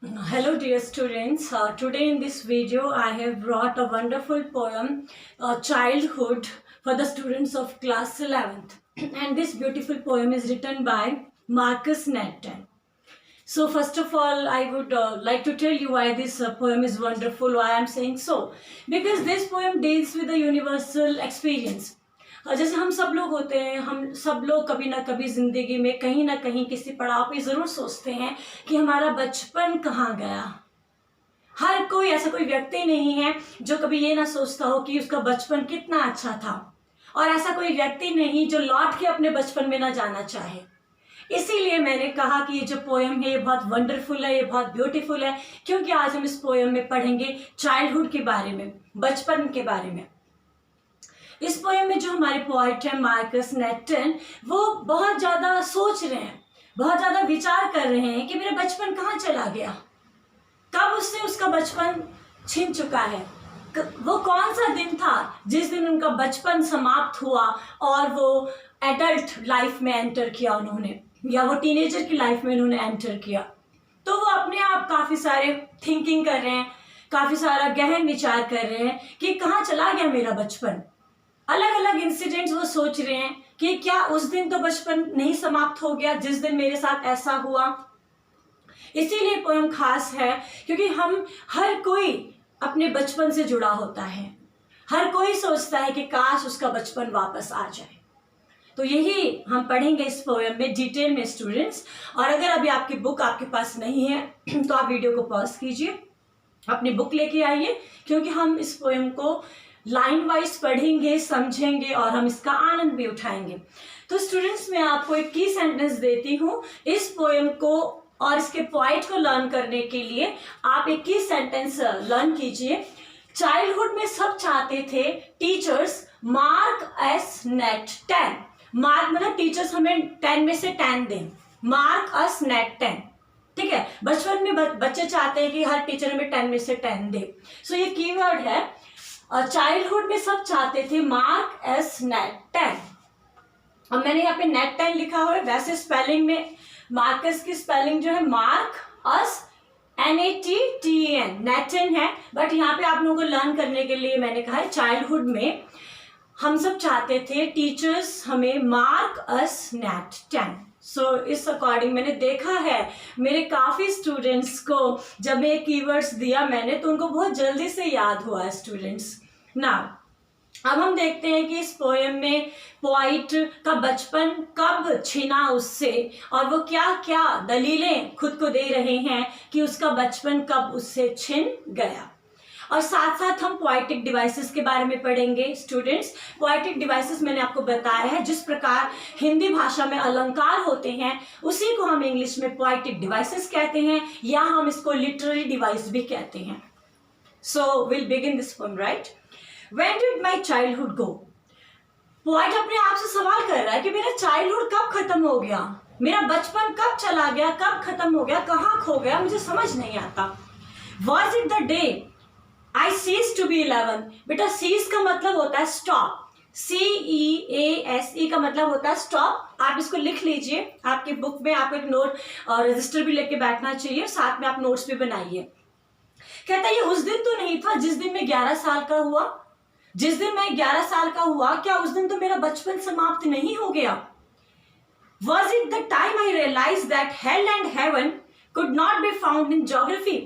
Hello dear students, today in this video I have brought a wonderful poem, Childhood, for the students of class 11th. And this beautiful poem is written by Marcus Nathan. So first of all, I would like to tell you why this poem is wonderful, why I am saying so. Because this poem deals with a universal experience. जैसे हम सब लोग होते हैं, हम सब लोग कभी ना कभी ज़िंदगी में कहीं ना कहीं किसी पड़ाव पे ज़रूर सोचते हैं कि हमारा बचपन कहाँ गया। हर कोई ऐसा कोई व्यक्ति नहीं है जो कभी ये ना सोचता हो कि उसका बचपन कितना अच्छा था, और ऐसा कोई व्यक्ति नहीं जो लौट के अपने बचपन में ना जाना चाहे। इसीलिए मैंने कहा कि ये जो पोएम है ये बहुत वंडरफुल है, ये बहुत ब्यूटीफुल है, क्योंकि आज हम इस पोएम में पढ़ेंगे चाइल्डहुड के बारे में, बचपन के बारे में। इस पोएम में जो हमारे पोएट है मार्कस नेटन, वो बहुत ज़्यादा सोच रहे हैं, बहुत ज़्यादा विचार कर रहे हैं कि मेरा बचपन कहाँ चला गया, कब उससे उसका बचपन छिन चुका है, वो कौन सा दिन था जिस दिन उनका बचपन समाप्त हुआ और वो एडल्ट लाइफ में एंटर किया उन्होंने, या वो टीनेजर की लाइफ में उन्होंने एंटर किया। तो वो अपने आप काफ़ी सारे थिंकिंग कर रहे हैं, काफ़ी सारा गहन विचार कर रहे हैं कि कहाँ चला गया मेरा बचपन। अलग अलग इंसिडेंट्स वो सोच रहे हैं कि क्या उस दिन तो बचपन नहीं समाप्त हो गया जिस दिन मेरे साथ ऐसा हुआ। इसीलिए पोएम खास है क्योंकि हम हर कोई अपने बचपन से जुड़ा होता है, हर कोई सोचता है कि काश उसका बचपन वापस आ जाए। तो यही हम पढ़ेंगे इस पोएम में डिटेल में स्टूडेंट्स। और अगर अभी आपकी बुक आपके पास नहीं है तो आप वीडियो को पॉज कीजिए, अपनी बुक लेके आइए, क्योंकि हम इस पोएम को लाइन वाइज पढ़ेंगे, समझेंगे और हम इसका आनंद भी उठाएंगे। तो स्टूडेंट्स, मैं आपको एक की सेंटेंस देती हूँ। इस पोएम को और इसके पॉइंट को लर्न करने के लिए आप एक की सेंटेंस लर्न कीजिए। चाइल्डहुड में सब चाहते थे टीचर्स मार्क अस नेट 10। मार्क मतलब टीचर्स हमें 10 में से 10 दें, मार्क अस नेट 10। ठीक है, बचपन में बच्चे चाहते हैं कि हर टीचर हमें 10 में से 10 दे। सो ये कीवर्ड है, चाइल्डहुड में सब चाहते थे मार्क एस नेट 10। और मैंने यहाँ पे नेट 10 लिखा हुआ है, वैसे स्पेलिंग में मार्कस की स्पेलिंग जो है मार्क अस NATTEN नेटन है, बट यहाँ पे आप लोगों को लर्न करने के लिए मैंने कहा है चाइल्डहुड में हम सब चाहते थे टीचर्स हमें मार्क अस नेट 10। सो इस अकॉर्डिंग मैंने देखा है मेरे काफ़ी स्टूडेंट्स को जब मैं कीवर्ड्स दिया मैंने तो उनको बहुत जल्दी से याद हुआ है स्टूडेंट्स ना। अब हम देखते हैं कि इस पोएम में पोइट का बचपन कब छिना उससे, और वो क्या क्या दलीलें खुद को दे रहे हैं कि उसका बचपन कब उससे छिन गया। और साथ साथ हम पोएटिक डिवाइसेस के बारे में पढ़ेंगे स्टूडेंट्स। पोएटिक डिवाइसेस मैंने आपको बताया है, जिस प्रकार हिंदी भाषा में अलंकार होते हैं उसी को हम इंग्लिश में पोएटिक डिवाइसेस कहते हैं, या हम इसको लिटरेरी डिवाइस भी कहते हैं। So will begin this poem, right. When did my childhood go. Poet अपने आप से सवाल कर रहा है कि मेरा चाइल्डहुड कब खत्म हो गया, मेरा बचपन कब चला गया, कब खत्म हो गया, कहाँ खो गया, मुझे समझ नहीं आता। Was it the day I ceased to be 11। बेटा cease का मतलब होता है stop, CEASE का मतलब होता है stop। आप इसको लिख लीजिए, आपकी बुक में आपको एक नोट और रजिस्टर भी लेके बैठना चाहिए, साथ में आप नोट्स भी बनाइए। कहता है ये उस दिन तो नहीं था जिस दिन मैं 11 साल का हुआ। जिस दिन मैं 11 साल का हुआ, क्या उस दिन तो मेरा बचपन समाप्त नहीं हो गया। Was it the time I realized that hell and heaven could not be found in geography।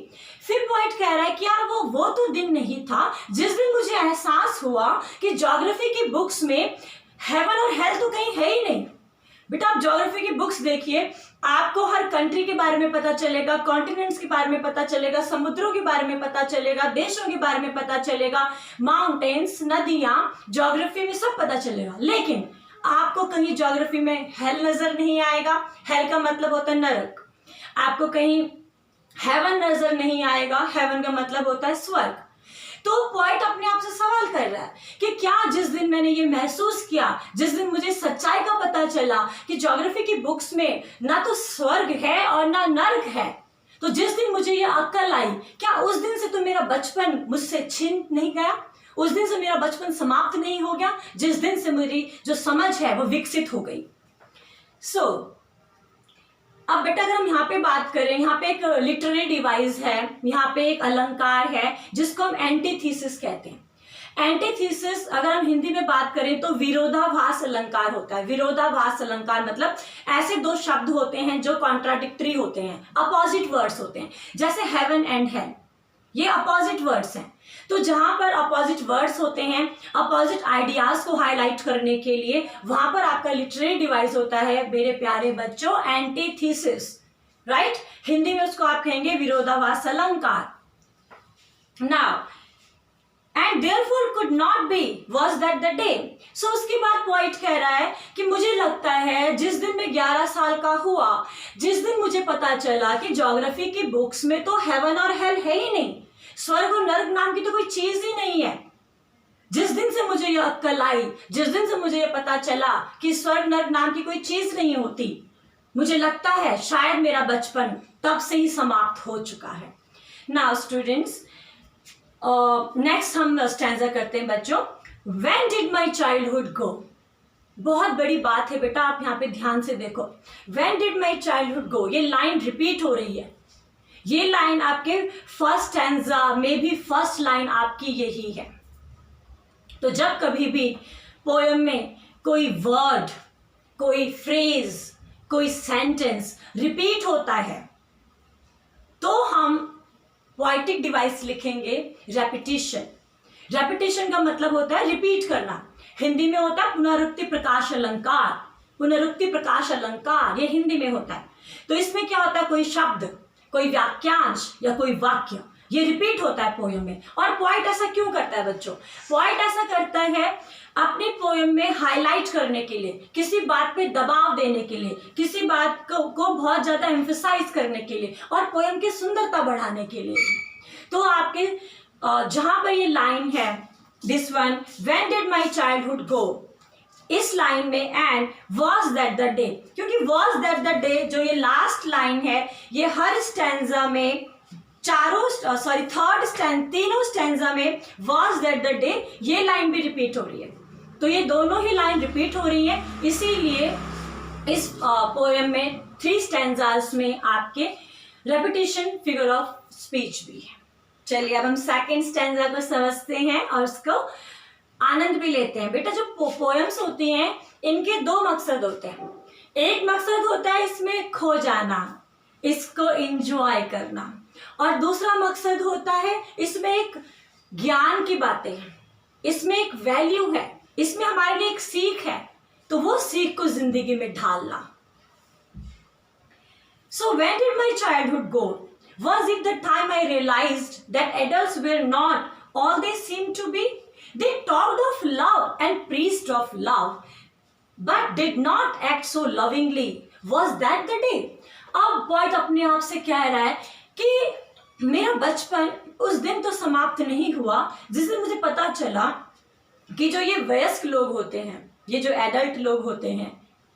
फिर पॉइंट कह रहा है क्या वो तो दिन नहीं था जिस दिन मुझे एहसास हुआ कि ज्योग्राफी की बुक्स में हेवन और हेल तो कहीं है ही नहीं। बेटा आप ज्योग्राफी की बुक्स देखिए, आपको हर कंट्री के बारे में पता चलेगा, कॉन्टिनेंट्स के बारे में पता चलेगा, समुद्रों के बारे में पता चलेगा, देशों के बारे में पता चलेगा, माउंटेन्स, नदियां, ज्योग्राफी में सब पता चलेगा। लेकिन आपको कहीं ज्योग्राफी में हेल नजर नहीं आएगा। हेल का मतलब होता है नरक। आपको कहीं हेवन नजर नहीं आएगा। हेवन का मतलब होता है स्वर्ग। तो पॉइंट अपने आप से सवाल कर रहा है कि क्या जिस दिन मैंने ये महसूस किया, जिस दिन मुझे सच्चाई का पता चला कि ज्योग्राफी की बुक्स में ना तो स्वर्ग है और ना नर्क है, तो जिस दिन मुझे ये अक्ल आई, क्या उस दिन से तो मेरा बचपन मुझसे छिन नहीं गया, उस दिन से मेरा बचपन समाप्त नहीं हो गया, जिस दिन से मेरी जो समझ है वो विकसित हो गई। सो अब बेटा अगर हम यहाँ पे बात करें, यहाँ पे एक लिटरेरी डिवाइस है, यहाँ पे एक अलंकार है जिसको हम एंटीथीसिस कहते हैं। एंटीथीसिस अगर हम हिंदी में बात करें तो विरोधाभास अलंकार होता है। विरोधाभास अलंकार मतलब ऐसे दो शब्द होते हैं जो कॉन्ट्राडिक्टरी होते हैं, अपोजिट वर्ड्स होते हैं, जैसे हेवन एंड हेल, ये अपोजिट वर्ड्स हैं। तो जहां पर अपोजिट वर्ड्स होते हैं, अपोजिट आइडियाज को हाईलाइट करने के लिए, वहां पर आपका लिटरेरी डिवाइस होता है मेरे प्यारे बच्चों, एंटीथीसिस, राइट। हिंदी में उसको आप कहेंगे विरोधाभास अलंकार। Now and therefore could not be was that the day. So उसके बाद पॉइंट कह रहा है कि मुझे लगता है जिस दिन मैं 11 साल का हुआ, जिस दिन मुझे पता चला कि ज्योग्राफी की बुक्स में तो हेवन और हेल है ही नहीं, स्वर्ग और नर्क नाम की तो कोई चीज ही नहीं है, जिस दिन से मुझे यह अक्कल आई, जिस दिन से मुझे यह पता चला कि स्वर्ग नर्क नाम की कोई चीज नहीं होती, मुझे लगता है शायद मेरा बचपन तब से ही समाप्त हो चुका है। नाउ स्टूडेंट्स, नेक्स्ट हम स्टैंजा करते हैं बच्चों। When did my childhood go? बहुत बड़ी बात है बेटा, आप यहाँ पे ध्यान से देखो। When did my childhood go? ये लाइन रिपीट हो रही है। ये लाइन आपके फर्स्ट स्टैंजा में भी फर्स्ट लाइन आपकी यही है। तो जब कभी भी पोयम में कोई वर्ड, कोई फ्रेज, कोई सेंटेंस रिपीट होता है तो हम पोएटिक डिवाइस लिखेंगे रेपिटिशन। रेपिटिशन का मतलब होता है रिपीट करना। हिंदी में होता है पुनरुक्ति प्रकाश अलंकार। पुनरुक्ति प्रकाश अलंकार ये हिंदी में होता है। तो इसमें क्या होता है, कोई शब्द, कोई वाक्यांश या कोई वाक्य ये रिपीट होता है पोयम में। और पोएट ऐसा क्यों करता है बच्चों? पोएट ऐसा करता है अपनी पोयम में हाईलाइट करने के लिए, किसी बात पे दबाव देने के लिए, किसी बात को बहुत ज्यादा एम्फसाइज करने के लिए और पोयम की सुंदरता बढ़ाने के लिए। तो आपके जहां पर ये लाइन है this one, when did my childhood गो, इस लाइन में and was that the day, क्योंकि वॉज दैट द डे जो ये लास्ट लाइन है ये हर स्टैंजा में तीनों स्टैंजा में वॉज दैट द डे ये लाइन भी रिपीट हो रही है। तो ये दोनों ही लाइन रिपीट हो रही है, इसीलिए इस पोएम में 3 स्टैंजास में आपके रेपिटेशन फिगर ऑफ स्पीच भी है। चलिए अब हम सेकंड स्टैंजा को समझते हैं और उसको आनंद भी लेते हैं। बेटा जो पोएम्स होती हैं इनके 2 मकसद होते हैं। एक मकसद होता है इसमें खो जाना, इसको एंजॉय करना, और दूसरा मकसद होता है इसमें एक ज्ञान की बातें हैं, इसमें एक वैल्यू है, इसमें हमारे लिए एक सीख है, तो वो सीख को जिंदगी में ढालना। So when did my childhood go? Was it the time I realized that adults were not all they seemed to be? They talked of love and preached of love, but did not act so lovingly. Was that the day? अब point अपने आप से कह रहा है कि मेरा बचपन उस दिन तो समाप्त नहीं हुआ जिस दिन मुझे पता चला कि जो ये वयस्क लोग होते हैं, ये जो एडल्ट लोग होते हैं,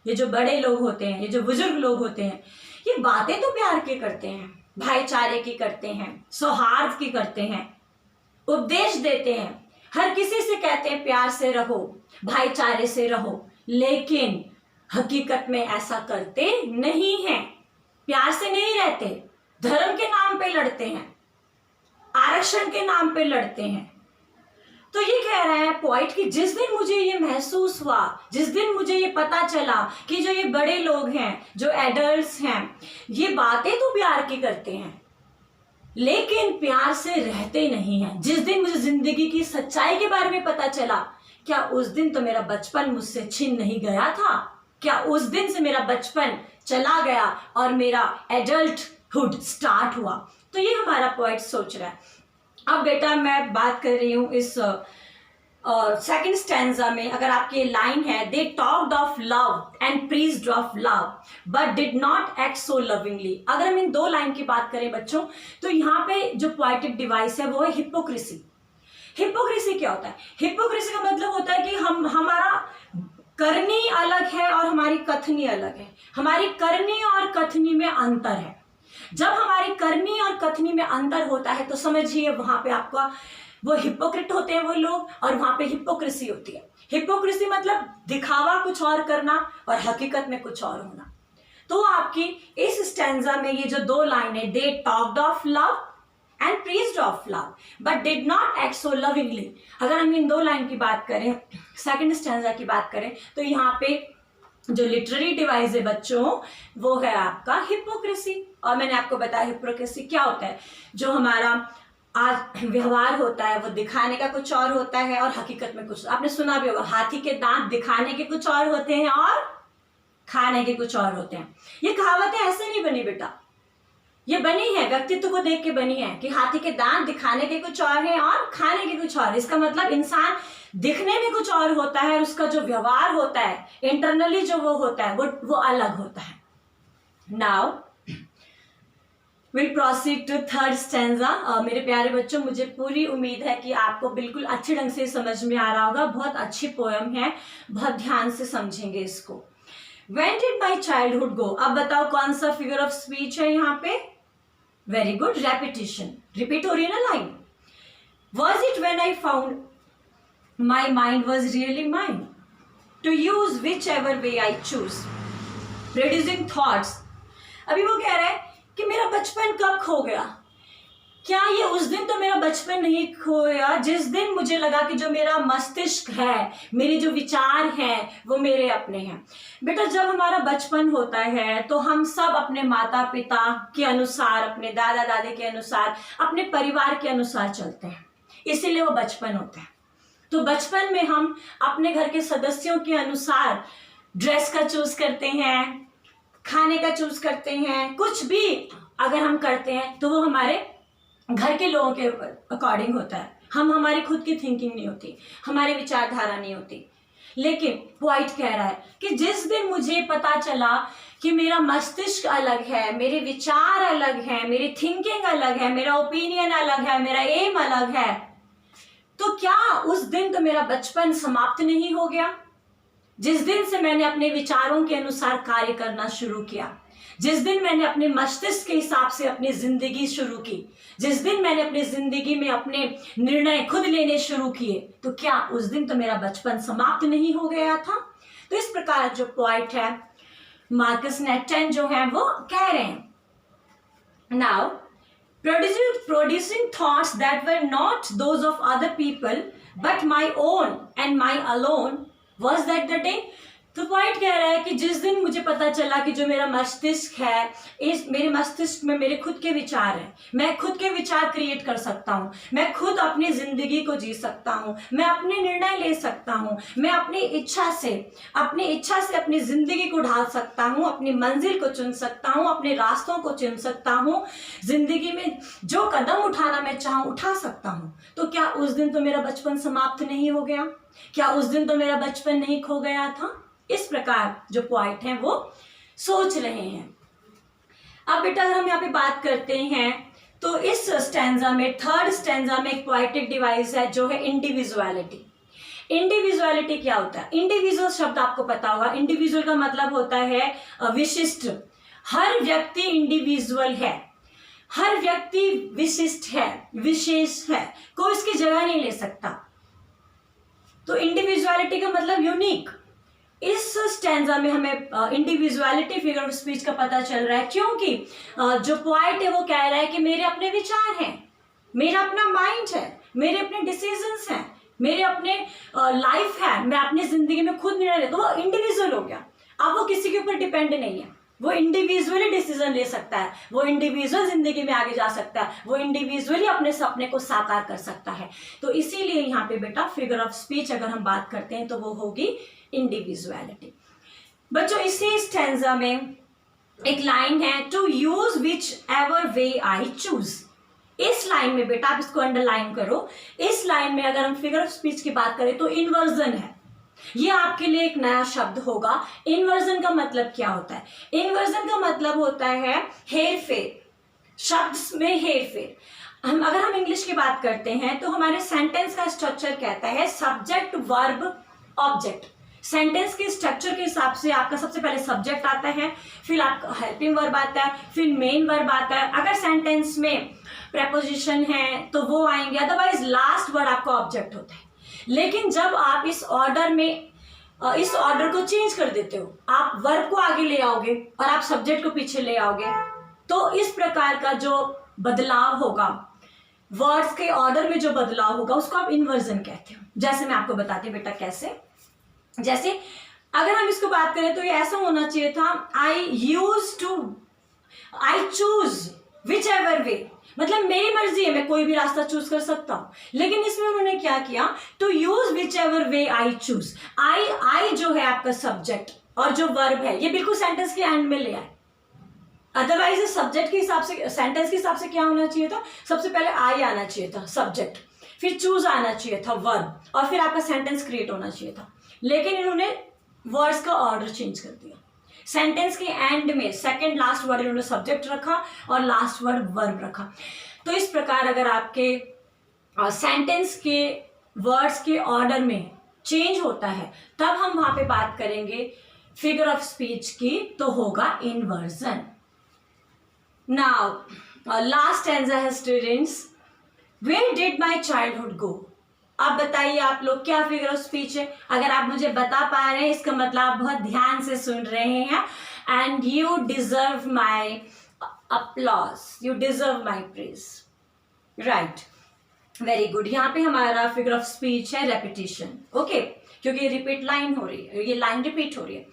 ये जो बड़े लोग होते हैं, ये जो बुजुर्ग लोग होते हैं, ये बातें तो प्यार की करते हैं, भाईचारे की करते हैं, सौहार्द की करते हैं, उपदेश देते हैं, हर किसी से कहते हैं प्यार से रहो, भाईचारे से रहो, लेकिन हकीकत में ऐसा करते नहीं हैं, प्यार से नहीं रहते, धर्म के नाम पे लड़ते हैं, आरक्षण के नाम पे लड़ते हैं। तो ये कह रहा है पॉइंट कि जिस दिन मुझे ये महसूस हुआ, जिस दिन मुझे ये पता चला कि जो ये बड़े लोग हैं, जो एडल्ट्स हैं, ये बातें तो प्यार की करते हैं लेकिन प्यार से रहते नहीं हैं, जिस दिन मुझे जिंदगी की सच्चाई के बारे में पता चला, क्या उस दिन तो मेरा बचपन मुझसे छिन नहीं गया था? क्या उस दिन से मेरा बचपन चला गया और मेरा एडल्टहुड स्टार्ट हुआ? तो ये हमारा पॉइंट सोच रहा है। अब बेटा मैं बात कर रही हूँ इस सेकंड स्टैंजा में, अगर आपकी लाइन है they talked of love and praised of love but did not act so lovingly. अगर हम इन 2 लाइन की बात करें बच्चों, तो यहाँ पे जो पोएटिक डिवाइस है वो है हिपोक्रेसी। हिपोक्रेसी क्या होता है? हिपोक्रेसी का मतलब होता है कि हमारा करनी अलग है और हमारी कथनी अलग है। हमारी करनी और कथनी में अंतर है। जब हमारी करनी और कथनी में अंतर होता है तो समझिए वहां पे आपका वो हिपोक्रेट होते हैं वो लोग, और वहां पे हिपोक्रेसी होती है। हिपोक्रेसी मतलब दिखावा कुछ और करना और हकीकत में कुछ और होना। तो आपकी इस स्टैंजा में ये जो दो लाइन है, they talked of love and praised of love but did not act so lovingly. अगर हम इन दो लाइन की बात करें, सेकंड स्टैंजा की बात करें, तो यहाँ पे जो लिटरेरी डिवाइस है बच्चों, वो है आपका हिपोक्रेसी। और मैंने आपको बताया हिपोक्रेसी क्या होता है। जो हमारा आज व्यवहार होता है वो दिखाने का कुछ और होता है और हकीकत में कुछ। आपने सुना भी होगा, हाथी के दांत दिखाने के कुछ और होते हैं और खाने के कुछ और होते हैं। ये कहावतें ऐसे नहीं बनी बेटा, ये बनी है व्यक्तित्व को देख के बनी है कि हाथी के दांत दिखाने के कुछ और हैं और खाने के कुछ और। इसका मतलब इंसान दिखने में कुछ और होता है और उसका जो व्यवहार होता है, इंटरनली जो वो होता है, वो अलग होता है। Now will proceed to third stanza. मेरे प्यारे बच्चों, मुझे पूरी उम्मीद है कि आपको बिल्कुल अच्छे ढंग से समझ में आ रहा होगा। बहुत अच्छी पोएम है, बहुत ध्यान से समझेंगे इसको। When did my childhood go? अब बताओ कौन सा फिगर ऑफ स्पीच है यहाँ पे? वेरी गुड, रेपिटेशन, रिपीट हो रही है ना line. Was it when I found my mind was really mine to use whichever way I choose, producing thoughts। अभी वो कह रहा है कि मेरा बचपन कब खो गया। क्या ये उस दिन तो मेरा बचपन नहीं खोया जिस दिन मुझे लगा कि जो मेरा मस्तिष्क है, मेरे जो विचार हैं, वो मेरे अपने हैं। बेटा, जब हमारा बचपन होता है तो हम सब अपने माता पिता के अनुसार, अपने दादा दादी के अनुसार, अपने परिवार के अनुसार चलते हैं, इसीलिए वो बचपन होता है। तो बचपन में हम अपने घर के सदस्यों के अनुसार ड्रेस का चूज करते हैं, खाने का चूज करते हैं, कुछ भी अगर हम करते हैं तो वो हमारे घर के लोगों के अकॉर्डिंग होता है। हमारी खुद की थिंकिंग नहीं होती, हमारी विचारधारा नहीं होती। लेकिन पोइट कह रहा है कि जिस दिन मुझे पता चला कि मेरा मस्तिष्क अलग है, मेरे विचार अलग हैं, मेरी थिंकिंग अलग है, मेरा ओपिनियन अलग है, मेरा एम अलग है, तो क्या उस दिन तो मेरा बचपन समाप्त नहीं हो गया? जिस दिन से मैंने अपने विचारों के अनुसार कार्य करना शुरू किया, जिस दिन मैंने अपने मस्तिष्क के हिसाब से अपनी जिंदगी शुरू की, जिस दिन मैंने अपनी जिंदगी में अपने निर्णय खुद लेने शुरू किए, तो क्या उस दिन तो मेरा बचपन समाप्त नहीं हो गया था? तो इस प्रकार जो पोइट है मार्कस नेटन जो है वो कह रहे हैं, now producing thoughts that were not those of other people but my own and my alone, was that the day? तो पॉइंट कह रहा है कि जिस दिन मुझे पता चला कि जो मेरा मस्तिष्क है, इस मेरे मस्तिष्क में मेरे खुद के विचार हैं, मैं खुद के विचार क्रिएट कर सकता हूँ, मैं खुद अपनी जिंदगी को जी सकता हूँ, मैं अपने निर्णय ले सकता हूँ, मैं अपनी इच्छा से अपनी जिंदगी को ढाल सकता हूँ, अपनी मंजिल को चुन सकता हूँ, अपने रास्तों को चुन सकता हूँ, जिंदगी में जो कदम उठाना मैं चाहूँ उठा सकता हूँ। तो क्या उस दिन तो मेरा बचपन समाप्त नहीं हो गया? क्या उस दिन तो मेरा बचपन नहीं खो गया था? इस प्रकार जो पोइट हैं वो सोच रहे हैं। अब बेटा अगर हम यहाँ पे बात करते हैं तो इस स्टैंजा में, थर्ड स्टैंजा में एक पोएटिक डिवाइस है जो है इंडिविजुअलिटी। इंडिविजुअलिटी क्या होता है? इंडिविजुअल शब्द आपको पता होगा। इंडिविजुअल का मतलब होता है विशिष्ट। हर व्यक्ति इंडिविजुअल है, हर व्यक्ति विशिष्ट है, विशेष है, कोई इसकी जगह नहीं ले सकता। तो इंडिविजुअलिटी का मतलब यूनिक। इस स्टैंजा में हमें इंडिविजुअलिटी फिगर ऑफ स्पीच का पता चल रहा है, क्योंकि जो पोएट है वो कह रहा है कि मेरे अपने विचार हैं, मेरा अपना माइंड है, मेरे अपने डिसीजंस हैं, मेरे अपने लाइफ है, मैं अपनी जिंदगी में खुद निर्णय लेता हूँ। वो इंडिविजुअल हो गया। अब वो किसी के ऊपर डिपेंड नहीं है, वो इंडिविजुअली डिसीजन ले सकता है, वो इंडिविजुअल जिंदगी में आगे जा सकता है, वो इंडिविजुअली अपने सपने को साकार कर सकता है। तो इसीलिए यहाँ पे बेटा फिगर ऑफ स्पीच अगर हम बात करते हैं तो वो होगी इंडिविजुअलिटी। बच्चों इसी स्टैंजा में एक लाइन है, to use whichever way I choose. इस लाइन में बेटा आप इसको अंडरलाइन करो। इस लाइन में अगर हम फिगर ऑफ स्पीच की बात करें तो इन्वर्जन है। ये आपके लिए एक नया शब्द होगा। इन्वर्जन का मतलब क्या होता है? इन्वर्जन का मतलब होता है हेर फेर, शब्द में हेर फेर। अगर हम इंग्लिश की बात करते हैं तो हमारे सेंटेंस का स्ट्रक्चर कहता है सब्जेक्ट वर्ब ऑब्जेक्ट। सेंटेंस के स्ट्रक्चर के हिसाब से आपका सबसे पहले सब्जेक्ट आता है, फिर आपका हेल्पिंग वर्ब आता है, फिर मेन वर्ब आता है। अगर सेंटेंस में प्रेपोजिशन है तो वो आएंगे, अदरवाइज लास्ट वर्ड आपका ऑब्जेक्ट होता है। लेकिन जब आप इस ऑर्डर में इस ऑर्डर को चेंज कर देते हो, आप वर्ब को आगे ले आओगे और आप सब्जेक्ट को पीछे ले आओगे, तो इस प्रकार का जो बदलाव होगा, वर्ड्स के ऑर्डर में जो बदलाव होगा, उसको आप इन्वर्जन कहते हो। जैसे मैं आपको बताती हूँ बेटा कैसे। जैसे अगर हम इसको बात करें तो ये ऐसा होना चाहिए था, आई चूज विच एवर वे, मतलब मेरी मर्जी है, मैं कोई भी रास्ता चूज कर सकता हूं। लेकिन इसमें उन्होंने क्या किया, to use whichever way I choose. I जो है आपका सब्जेक्ट और जो वर्ब है, ये बिल्कुल सेंटेंस के एंड में ले आए। अदरवाइज सब्जेक्ट के हिसाब से, सेंटेंस के हिसाब से क्या होना चाहिए था, सबसे पहले आई आना चाहिए था सब्जेक्ट, फिर चूज आना चाहिए था वर्ब, और फिर आपका सेंटेंस क्रिएट होना चाहिए था। लेकिन इन्होंने वर्ड्स का ऑर्डर चेंज कर दिया। सेंटेंस के एंड में सेकंड लास्ट वर्ड इन्होंने सब्जेक्ट रखा और लास्ट वर्ड वर्ब रखा। तो इस प्रकार अगर आपके सेंटेंस के वर्ड्स के ऑर्डर में चेंज होता है, तब हम वहां पे बात करेंगे फिगर ऑफ स्पीच की, तो होगा इन्वर्जन। नाउ लास्ट स्टैंजा है students, where did my childhood go. अब बताइए आप लोग क्या फिगर ऑफ स्पीच है। अगर आप मुझे बता पा रहे हैं, इसका मतलब आप बहुत ध्यान से सुन रहे हैं, and you deserve my applause, you deserve my praise, right, very good. यहाँ पे हमारा फिगर ऑफ स्पीच है रेपिटेशन, ओके, क्योंकि रिपीट लाइन हो रही है, ये लाइन रिपीट हो रही है।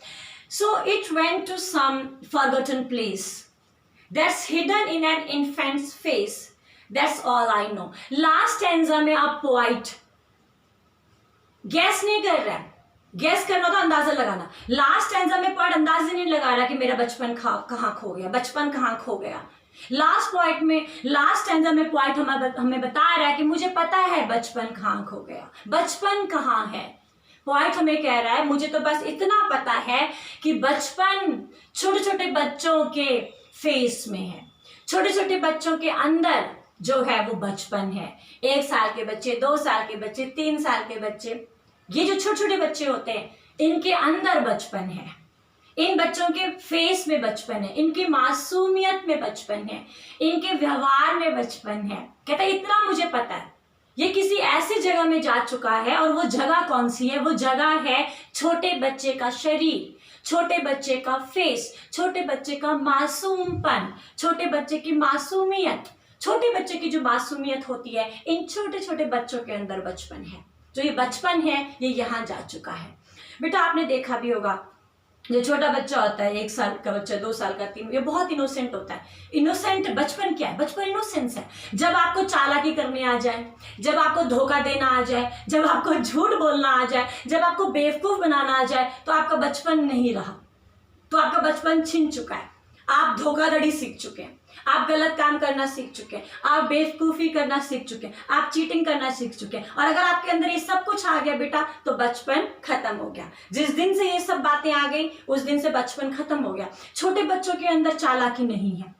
So it went to some forgotten place that's hidden in an infant's face, that's all I know. Last stanza में आप पोइट गैस नहीं कर रहा है, गैस करना तो अंदाजा लगाना। लास्ट स्टैंजा में पोइट अंदाजा नहीं लगा रहा कि मेरा बचपन कहाँ खो गया, बचपन कहाँ खो गया। लास्ट पॉइंट में, लास्ट स्टैंजा में पोइट हमें बता रहा है कि मुझे पता है बचपन कहाँ खो गया, बचपन कहाँ है। पोइट हमें कह रहा है मुझे तो बस इतना पता है कि बचपन छोटे छोटे बच्चों के फेस में है, छोटे छोटे बच्चों के अंदर जो है वो बचपन है। 1 साल के बच्चे, 2 साल के बच्चे, 3 साल के बच्चे, ये जो छोटे छोटे बच्चे होते हैं, इनके अंदर बचपन है, इन बच्चों के फेस में बचपन है, इनकी मासूमियत में बचपन है, इनके व्यवहार में बचपन है। कहता है इतना मुझे पता है। ये किसी ऐसी जगह में जा चुका है, और वो जगह कौन सी है, वो जगह है छोटे बच्चे का शरीर, छोटे बच्चे का फेस, छोटे बच्चे का मासूमपन, छोटे बच्चे की मासूमियत। छोटे बच्चे की जो मासूमियत होती है, इन छोटे छोटे बच्चों के अंदर बचपन है। जो ये बचपन है, ये यहाँ जा चुका है। बेटा आपने देखा भी होगा, जो छोटा बच्चा होता है, 1 साल का बच्चा, 2 साल का, 3, ये बहुत इनोसेंट होता है। इनोसेंट बचपन क्या है, बचपन इनोसेंस है। जब आपको चालाकी करने आ जाए, जब आपको धोखा देना आ जाए, जब आपको झूठ बोलना आ जाए, जब आपको बेवकूफ बनाना आ जाए, तो आपका बचपन नहीं रहा, तो आपका बचपन छिन चुका है। आप धोखाधड़ी सीख चुके हैं, आप गलत काम करना सीख चुके हैं, आप बेवकूफ़ी करना सीख चुके हैं, आप चीटिंग करना सीख चुके हैं। और अगर आपके अंदर ये सब कुछ आ गया बेटा, तो बचपन खत्म हो गया। जिस दिन से ये सब बातें आ गई, उस दिन से बचपन खत्म हो गया। छोटे बच्चों के अंदर चालाकी नहीं है,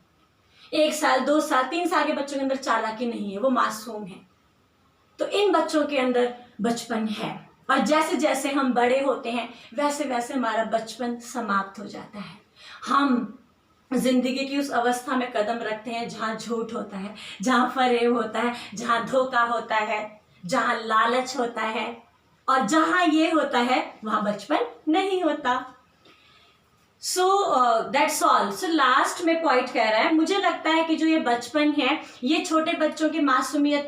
1 साल, 2 साल, 3 साल के बच्चों के अंदर चालाकी नहीं है, वो मासूम है। तो इन बच्चों के अंदर बचपन है, और जैसे जैसे हम बड़े होते हैं, वैसे वैसे हमारा बचपन समाप्त हो जाता है। हम जिंदगी की उस अवस्था में कदम रखते हैं जहाँ झूठ होता है, जहाँ फरेब होता है, जहाँ धोखा होता है, जहाँ लालच होता है, और जहाँ ये होता है वहाँ बचपन नहीं होता। So that's all. So last में पॉइंट कह रहा है, मुझे लगता है कि जो ये बचपन है, ये छोटे बच्चों की मासूमियत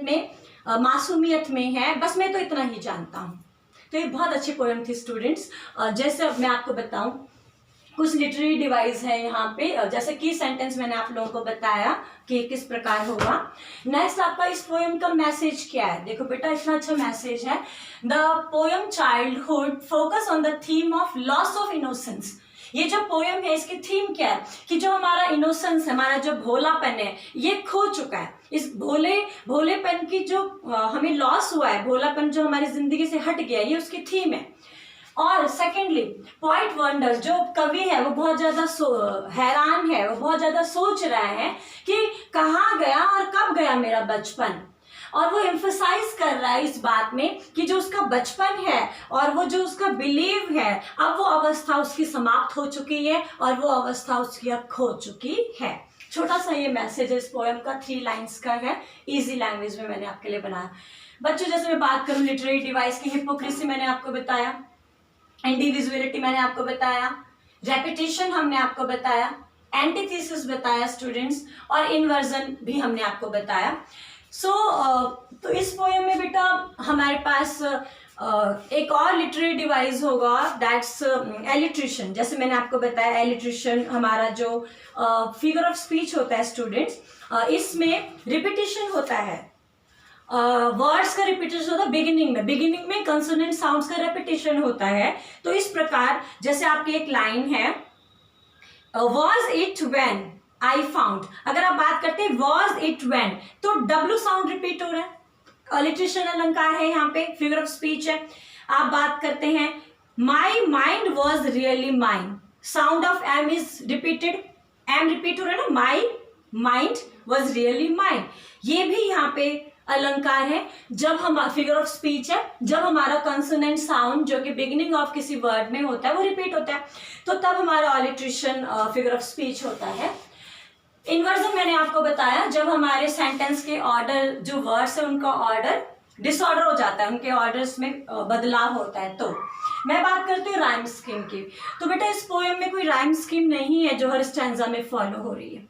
में है। बस मैं तो इतना ही जानता हूँ। तो ये बहुत अच्छी पोएम थी स्टूडेंट्स। जैसे मैं आपको बताऊं, कुछ लिटरेरी डिवाइस है यहाँ पे, जैसे की सेंटेंस मैंने आप लोगों को बताया कि किस प्रकार होगा। नेक्स्ट आपका इस पोएम का मैसेज क्या है। देखो बेटा, इतना अच्छा मैसेज है। The poem childhood focus on the theme of loss of innocence. ये जो पोएम है, इसकी थीम क्या है कि जो हमारा इनोसेंस है, हमारा जो भोलापन है, ये खो चुका है। इस भोलेपन की जो हमें लॉस हुआ है, भोलापन जो हमारी जिंदगी से हट गया, ये उसकी थीम है। और सेकेंडली पोइट वंडर्स, जो कवि है वो बहुत ज्यादा हैरान है, वो बहुत ज्यादा सोच रहा है कि कहाँ गया और कब गया मेरा बचपन। और वो एम्फसाइज कर रहा है इस बात में कि जो उसका बचपन है और वो जो उसका बिलीव है, अब वो अवस्था उसकी समाप्त हो चुकी है और वो अवस्था उसकी अब खो चुकी है। छोटा सा ये मैसेज है इस पोएम का, 3 लाइन्स का है, इजी लैंग्वेज में मैंने आपके लिए बनाया। बच्चों, जैसे मैं बात करूँ लिटरेरी डिवाइस की, हिपोक्रेसी मैंने आपको बताया, इंडिविजुअलिटी मैंने आपको बताया, रेपिटेशन हमने आपको बताया, एंटीथेसिस बताया स्टूडेंट्स, और इन्वर्जन भी हमने आपको बताया। तो इस पोएम में बेटा हमारे पास एक और लिटरेरी डिवाइस होगा, दैट्स एलिट्रेशन। जैसे मैंने आपको बताया एलिट्रेशन हमारा जो फिगर ऑफ स्पीच होता है स्टूडेंट्स, इसमें रिपीटिशन होता है, वर्ड्स का रिपीटेशन होता है बिगिनिंग में कंसोनेंट साउंड्स का रिपीटेशन होता है। तो इस प्रकार जैसे आपकी एक लाइन है, was it when I found, अगर आप बात करते हैं वॉज इट व्हेन, तो डब्ल्यू साउंड रिपीट हो रहा है, अलिट्रेशन अलंकार है, यहाँ पे फिगर ऑफ स्पीच है। आप बात करते हैं my mind was really mine, sound of M is repeated, M repeat हो रहा है ना, my mind was really mine, ये भी यहाँ पे अलंकार है। जब हम फिगर ऑफ स्पीच है, जब हमारा कंसोनेंट साउंड जो कि बिगिनिंग ऑफ किसी वर्ड में होता है वो रिपीट होता है, तो तब हमारा अलिट्रेशन फिगर ऑफ स्पीच होता है। इन्वर्जन मैंने आपको बताया जब हमारे सेंटेंस के ऑर्डर, जो वर्ड्स है उनका ऑर्डर डिसऑर्डर हो जाता है, उनके ऑर्डर्स में बदलाव होता है। तो मैं बात करती हूँ राइम स्कीम की। तो बेटा इस पोएम में कोई राइम स्कीम नहीं है जो हर स्टैंजा में फॉलो हो रही है,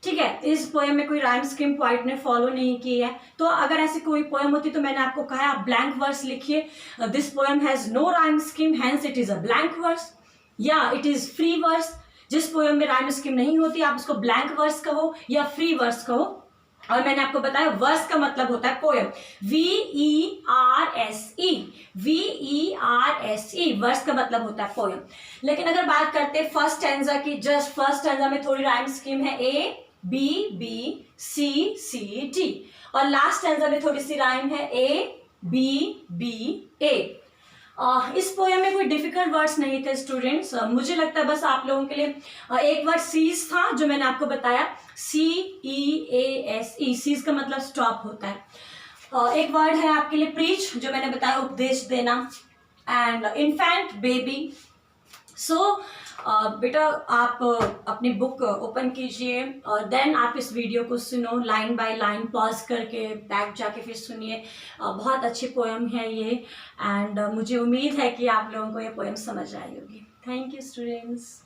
ठीक है। इस पोएम में कोई राइम स्कीम पोइट ने फॉलो नहीं की है। तो अगर ऐसी कोई पोएम होती तो मैंने आपको कहा आप ब्लैंक वर्स लिखिए, this poem has no rhyme scheme hence it is a blank verse, या इट इज फ्री वर्स। जिस पोएम में राइम स्कीम नहीं होती आप उसको ब्लैंक वर्स कहो या फ्री वर्स कहो। और मैंने आपको बताया वर्स का मतलब होता है पोएम, VERSE, वर्स का मतलब होता है पोएम। लेकिन अगर बात करते हैं फर्स्ट स्टैंजा की, जस्ट फर्स्ट स्टैंजा में थोड़ी राइम स्कीम है, ABBCCD, और लास्ट स्टैंजा में थोड़ी सी राइम है ABBA। इस पोएम में कोई डिफिकल्ट वर्ड्स नहीं थे स्टूडेंट्स, मुझे लगता है बस आप लोगों के लिए एक वर्ड सीज था जो मैंने आपको बताया, CEASE, सीज का मतलब स्टॉप होता है। एक वर्ड है आपके लिए प्रीच, जो मैंने बताया उपदेश देना, एंड इन्फेंट बेबी। सो बेटा आप अपनी बुक ओपन कीजिए और देन आप इस वीडियो को सुनो लाइन बाय लाइन, पॉज करके बैक जाके फिर सुनिए। बहुत अच्छी पोएम है ये, एंड मुझे उम्मीद है कि आप लोगों को ये पोएम समझ आई होगी। Thank you students.